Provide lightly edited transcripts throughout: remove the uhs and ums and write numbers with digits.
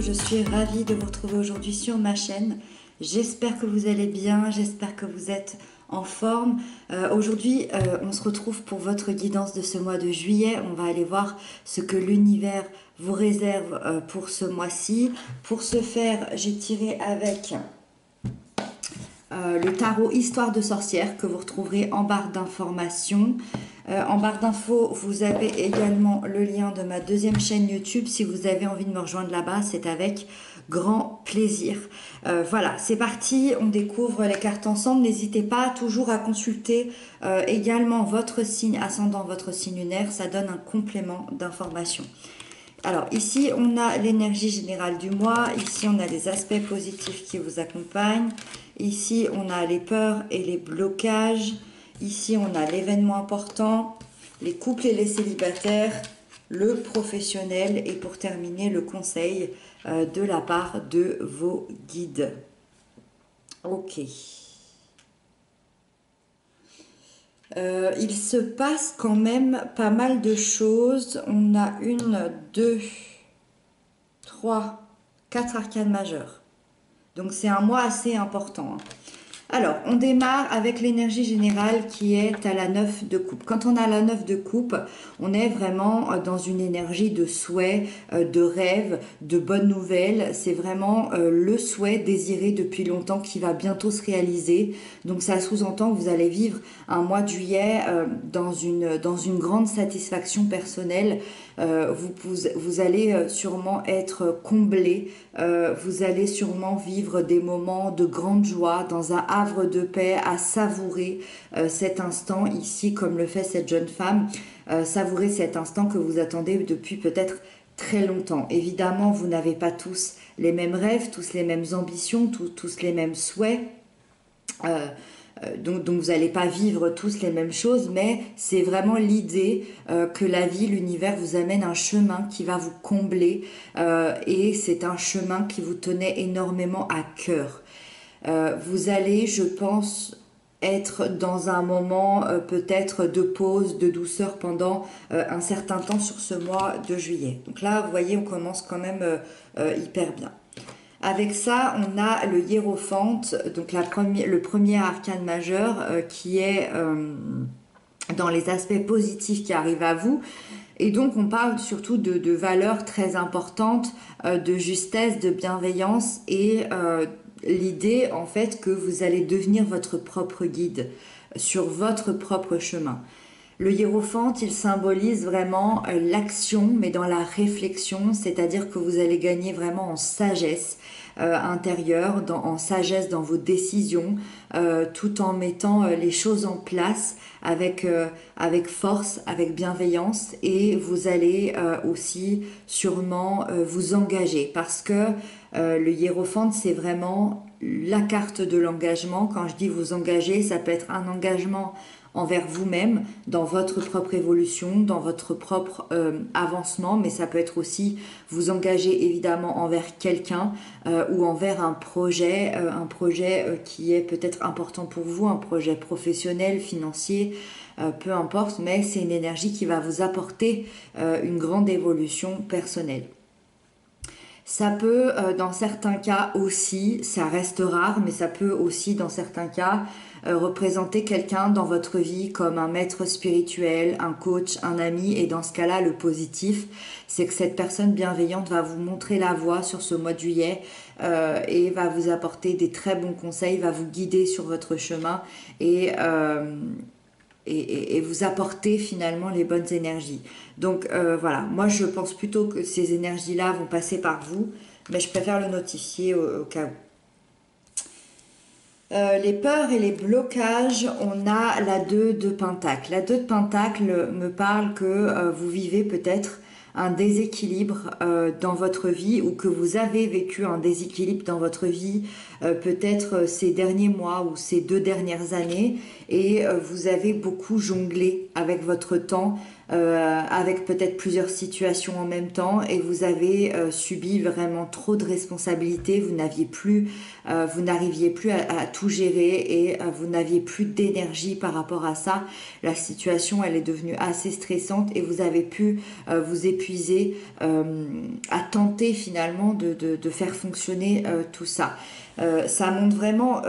Hello, je suis ravie de vous retrouver aujourd'hui sur ma chaîne. J'espère que vous allez bien, j'espère que vous êtes en forme. Aujourd'hui, on se retrouve pour votre guidance de ce mois de juillet. On va aller voir ce que l'univers vous réserve pour ce mois-ci. Pour ce faire, j'ai tiré avec le tarot Histoire de sorcière que vous retrouverez en barre d'informations. En barre d'infos, vous avez également le lien de ma deuxième chaîne YouTube. Si vous avez envie de me rejoindre là-bas, c'est avec grand plaisir. Voilà, c'est parti, on découvre les cartes ensemble. N'hésitez pas toujours à consulter également votre signe ascendant, votre signe lunaire. Ça donne un complément d'information. Alors ici, on a l'énergie générale du mois. Ici, on a les aspects positifs qui vous accompagnent. Ici, on a les peurs et les blocages. Ici, on a l'événement important, les couples et les célibataires, le professionnel et pour terminer, le conseil de la part de vos guides. Ok. Il se passe quand même pas mal de choses. On a 1, 2, 3, 4 arcanes majeures. Donc c'est un mois assez important. Alors, on démarre avec l'énergie générale qui est à la 9 de coupe. Quand on a la 9 de coupe, on est vraiment dans une énergie de souhait, de rêve, de bonnes nouvelles. C'est vraiment le souhait désiré depuis longtemps qui va bientôt se réaliser. Donc, ça sous-entend que vous allez vivre un mois de juillet dans une grande satisfaction personnelle. Vous allez sûrement être comblé. Vous allez sûrement vivre des moments de grande joie dans un havre de paix, à savourer cet instant ici comme le fait cette jeune femme, savourer cet instant que vous attendez depuis peut-être très longtemps. Évidemment, vous n'avez pas tous les mêmes rêves, tous les mêmes ambitions, tous les mêmes souhaits. Donc vous n'allez pas vivre tous les mêmes choses, mais c'est vraiment l'idée que la vie, l'univers vous amène un chemin qui va vous combler et c'est un chemin qui vous tenait énormément à cœur. Vous allez, je pense, être dans un moment peut-être de pause, de douceur pendant un certain temps sur ce mois de juillet. Donc là, vous voyez, on commence quand même hyper bien. Avec ça, on a le hiérophante, donc le premier arcane majeur qui est dans les aspects positifs qui arrivent à vous. Et donc, on parle surtout de valeurs très importantes, de justesse, de bienveillance et l'idée, en fait, que vous allez devenir votre propre guide sur votre propre chemin. Le hiérophante, il symbolise vraiment l'action, mais dans la réflexion, c'est-à-dire que vous allez gagner vraiment en sagesse intérieure, en sagesse dans vos décisions, tout en mettant les choses en place avec force, avec bienveillance, et vous allez aussi sûrement vous engager, parce que le hiérophante, c'est vraiment la carte de l'engagement. Quand je dis vous engager, ça peut être un engagement envers vous-même, dans votre propre évolution, dans votre propre avancement, mais ça peut être aussi vous engager évidemment envers quelqu'un ou envers un projet qui est peut-être important pour vous, un projet professionnel, financier, peu importe, mais c'est une énergie qui va vous apporter une grande évolution personnelle. Ça peut, dans certains cas aussi, ça reste rare, mais ça peut aussi, dans certains cas, représenter quelqu'un dans votre vie comme un maître spirituel, un coach, un ami. Et dans ce cas-là, le positif, c'est que cette personne bienveillante va vous montrer la voie sur ce mois de juillet et va vous apporter des très bons conseils, va vous guider sur votre chemin et vous apporter finalement les bonnes énergies. Donc voilà, moi je pense plutôt que ces énergies-là vont passer par vous, mais je préfère le notifier au cas où. Les peurs et les blocages, on a la 2 de Pentacle. La 2 de Pentacle me parle que vous vivez peut-être un déséquilibre dans votre vie ou que vous avez vécu un déséquilibre dans votre vie peut-être ces derniers mois ou ces 2 dernières années et vous avez beaucoup jonglé avec votre temps avec peut-être plusieurs situations en même temps et vous avez subi vraiment trop de responsabilités, vous n'arriviez plus à tout gérer et vous n'aviez plus d'énergie par rapport à ça. La situation elle est devenue assez stressante et vous avez pu vous épuiser à tenter finalement de faire fonctionner tout ça. Ça montre vraiment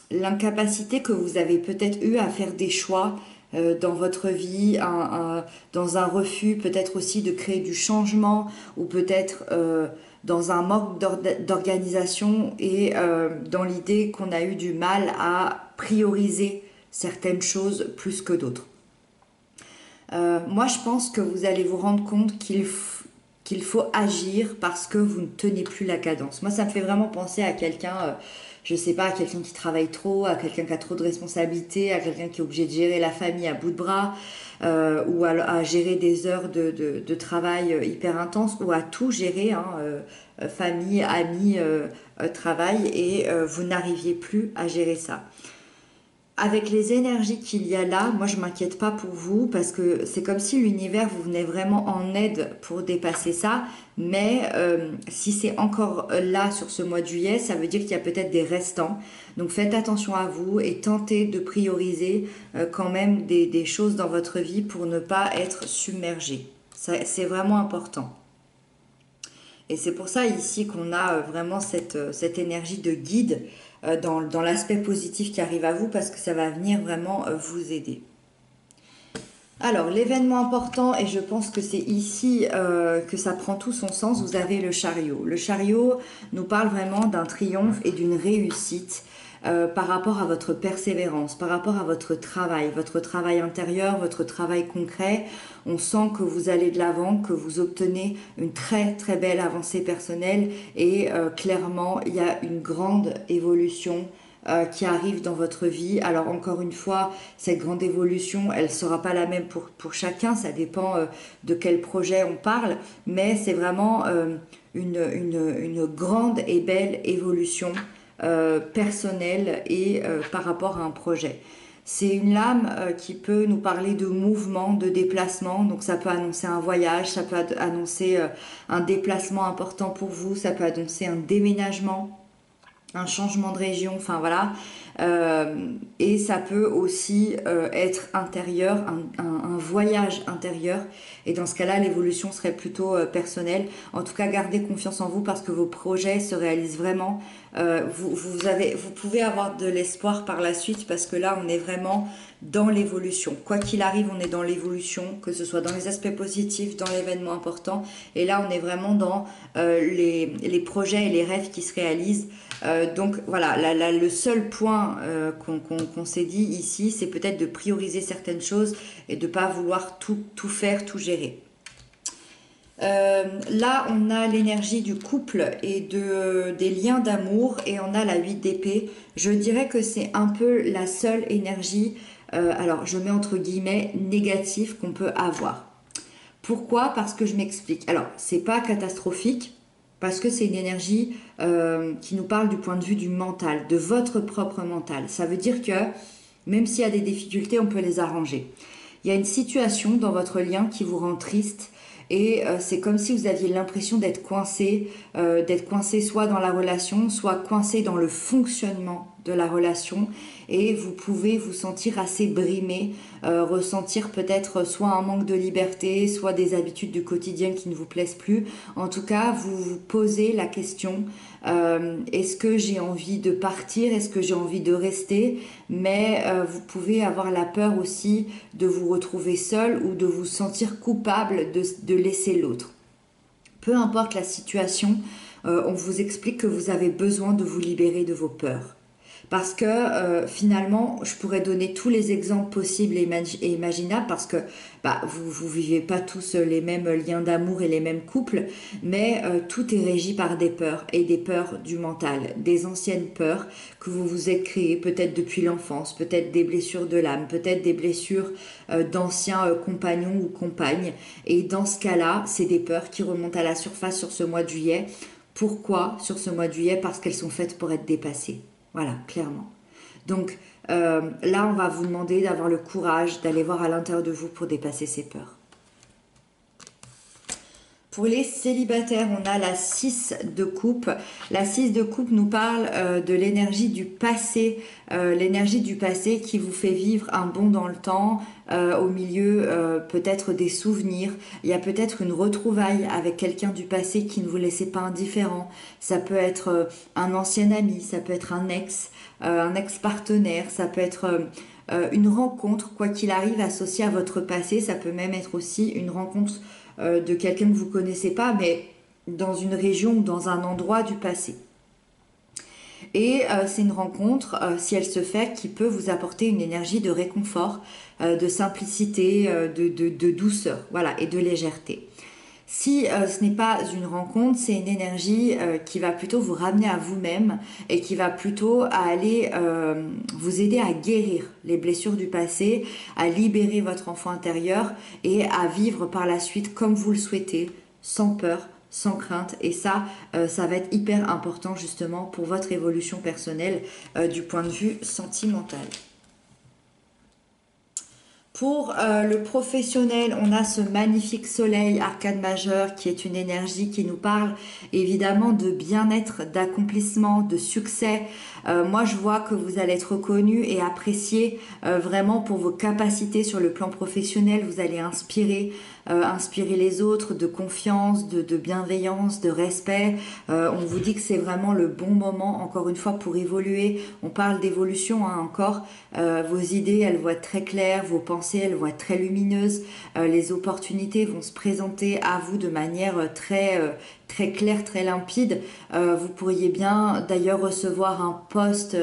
l'incapacité que vous avez peut-être eu à faire des choix dans votre vie, dans un refus peut-être aussi de créer du changement ou peut-être dans un manque d'organisation et dans l'idée qu'on a eu du mal à prioriser certaines choses plus que d'autres. Moi, je pense que vous allez vous rendre compte qu'il faut agir parce que vous ne tenez plus la cadence. Moi, ça me fait vraiment penser à quelqu'un, je sais pas, à quelqu'un qui travaille trop, à quelqu'un qui a trop de responsabilités, à quelqu'un qui est obligé de gérer la famille à bout de bras, ou à gérer des heures de travail hyper intenses, ou à tout gérer, hein, famille, amis, travail, et vous n'arriviez plus à gérer ça. Avec les énergies qu'il y a là, moi je m'inquiète pas pour vous parce que c'est comme si l'univers vous venait vraiment en aide pour dépasser ça. Mais si c'est encore là sur ce mois de juillet, ça veut dire qu'il y a peut-être des restants. Donc faites attention à vous et tentez de prioriser quand même des choses dans votre vie pour ne pas être submergé. C'est vraiment important. Et c'est pour ça ici qu'on a vraiment cette énergie de guide dans l'aspect positif qui arrive à vous parce que ça va venir vraiment vous aider. Alors, l'événement important, et je pense que c'est ici que ça prend tout son sens, vous avez le chariot. Le chariot nous parle vraiment d'un triomphe et d'une réussite par rapport à votre persévérance, par rapport à votre travail intérieur, votre travail concret. On sent que vous allez de l'avant, que vous obtenez une très très belle avancée personnelle et clairement, il y a une grande évolution qui arrive dans votre vie. Alors encore une fois, cette grande évolution, elle ne sera pas la même pour chacun, ça dépend de quel projet on parle, mais c'est vraiment une grande et belle évolution personnelle et par rapport à un projet. C'est une lame qui peut nous parler de mouvement, de déplacement, donc ça peut annoncer un voyage, ça peut annoncer un déplacement important pour vous, ça peut annoncer un déménagement, un changement de région, enfin voilà. Et ça peut aussi être intérieur, un voyage intérieur. Et dans ce cas-là, l'évolution serait plutôt personnelle. En tout cas, gardez confiance en vous parce que vos projets se réalisent vraiment. Vous pouvez avoir de l'espoir par la suite parce que là, on est vraiment dans l'évolution. Quoi qu'il arrive, on est dans l'évolution, que ce soit dans les aspects positifs, dans l'événement important. Et là, on est vraiment dans les projets et les rêves qui se réalisent. Donc voilà, le seul point qu'on s'est dit ici, c'est peut-être de prioriser certaines choses et de ne pas vouloir tout faire, tout gérer. Là, on a l'énergie du couple et des liens d'amour et on a la 8 d'épée. Je dirais que c'est un peu la seule énergie, alors je mets entre guillemets, négative qu'on peut avoir. Pourquoi? Parce que je m'explique. Alors, c'est pas catastrophique, parce que c'est une énergie qui nous parle du point de vue du mental, de votre propre mental. Ça veut dire que même s'il y a des difficultés, on peut les arranger. Il y a une situation dans votre lien qui vous rend triste et c'est comme si vous aviez l'impression d'être coincé soit dans la relation, soit coincé dans le fonctionnement de la relation et vous pouvez vous sentir assez brimé, ressentir peut-être soit un manque de liberté, soit des habitudes du quotidien qui ne vous plaisent plus. En tout cas, vous vous posez la question, est-ce que j'ai envie de partir, est-ce que j'ai envie de rester? Mais vous pouvez avoir la peur aussi de vous retrouver seul ou de vous sentir coupable de laisser l'autre. Peu importe la situation, on vous explique que vous avez besoin de vous libérer de vos peurs. Parce que finalement, je pourrais donner tous les exemples possibles et imaginables parce que vous vivez pas tous les mêmes liens d'amour et les mêmes couples, mais tout est régi par des peurs et des peurs du mental, des anciennes peurs que vous vous êtes créées peut-être depuis l'enfance, peut-être des blessures de l'âme, peut-être des blessures d'anciens compagnons ou compagnes. Et dans ce cas-là, c'est des peurs qui remontent à la surface sur ce mois de juillet. Pourquoi sur ce mois de juillet? Parce qu'elles sont faites pour être dépassées. Voilà, clairement. Donc là, on va vous demander d'avoir le courage d'aller voir à l'intérieur de vous pour dépasser ces peurs. Pour les célibataires, on a la 6 de coupe. La 6 de coupe nous parle de l'énergie du passé. L'énergie du passé qui vous fait vivre un bond dans le temps, au milieu peut-être des souvenirs. Il y a peut-être une retrouvaille avec quelqu'un du passé qui ne vous laissait pas indifférent. Ça peut être un ancien ami, ça peut être un ex-partenaire, ça peut être une rencontre, quoi qu'il arrive, associée à votre passé. Ça peut même être aussi une rencontre de quelqu'un que vous ne connaissez pas, mais dans une région ou dans un endroit du passé. Et c'est une rencontre, si elle se fait, qui peut vous apporter une énergie de réconfort, de simplicité, de douceur, voilà, et de légèreté. Si ce n'est pas une rencontre, c'est une énergie qui va plutôt vous ramener à vous-même et qui va plutôt aller vous aider à guérir les blessures du passé, à libérer votre enfant intérieur et à vivre par la suite comme vous le souhaitez, sans peur, sans crainte. Et ça, ça va être hyper important justement pour votre évolution personnelle du point de vue sentimental. Pour le professionnel, on a ce magnifique soleil arcane majeur qui est une énergie qui nous parle évidemment de bien-être, d'accomplissement, de succès. Moi, je vois que vous allez être reconnu et apprécié vraiment pour vos capacités sur le plan professionnel. Vous allez inspirer les autres de confiance, de bienveillance, de respect. On vous dit que c'est vraiment le bon moment, encore une fois, pour évoluer. On parle d'évolution encore. Vos idées, elles vont être très claires, vos pensées, elles vont être très lumineuses. Les opportunités vont se présenter à vous de manière très claire, très limpide. Vous pourriez bien d'ailleurs recevoir un poste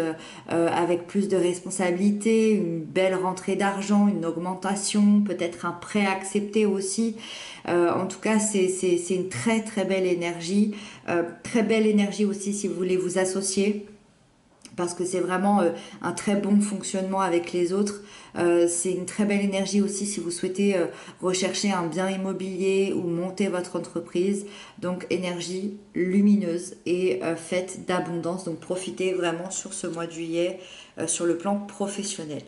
avec plus de responsabilités, une belle rentrée d'argent, une augmentation, peut-être un prêt accepté aussi. En tout cas, c'est une très belle énergie. Très belle énergie aussi si vous voulez vous associer, parce que c'est vraiment un très bon fonctionnement avec les autres. C'est une très belle énergie aussi si vous souhaitez rechercher un bien immobilier ou monter votre entreprise. Donc énergie lumineuse et faite d'abondance. Donc profitez vraiment sur ce mois de juillet sur le plan professionnel.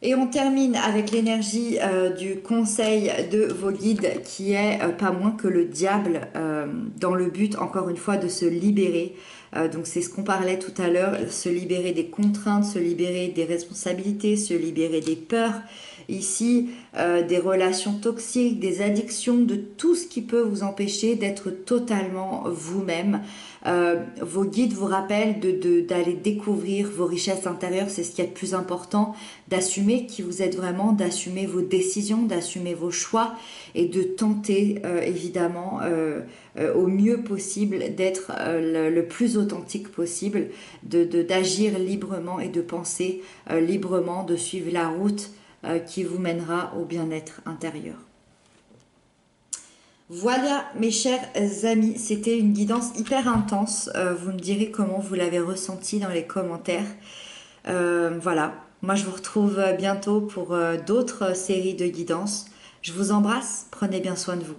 Et on termine avec l'énergie du conseil de vos guides qui est pas moins que le diable dans le but encore une fois de se libérer. Donc c'est ce qu'on parlait tout à l'heure, se libérer des contraintes, se libérer des responsabilités, se libérer des peurs. Ici, des relations toxiques, des addictions, de tout ce qui peut vous empêcher d'être totalement vous-même. Vos guides vous rappellent d'aller découvrir vos richesses intérieures, c'est ce qui est le plus important, d'assumer qui vous êtes vraiment, d'assumer vos décisions, d'assumer vos choix et de tenter évidemment au mieux possible d'être le plus authentique possible, d'agir librement et de penser librement, de suivre la route qui vous mènera au bien-être intérieur. Voilà mes chers amis, c'était une guidance hyper intense. Vous me direz comment vous l'avez ressenti dans les commentaires. Voilà, moi je vous retrouve bientôt pour d'autres séries de guidances. Je vous embrasse, prenez bien soin de vous.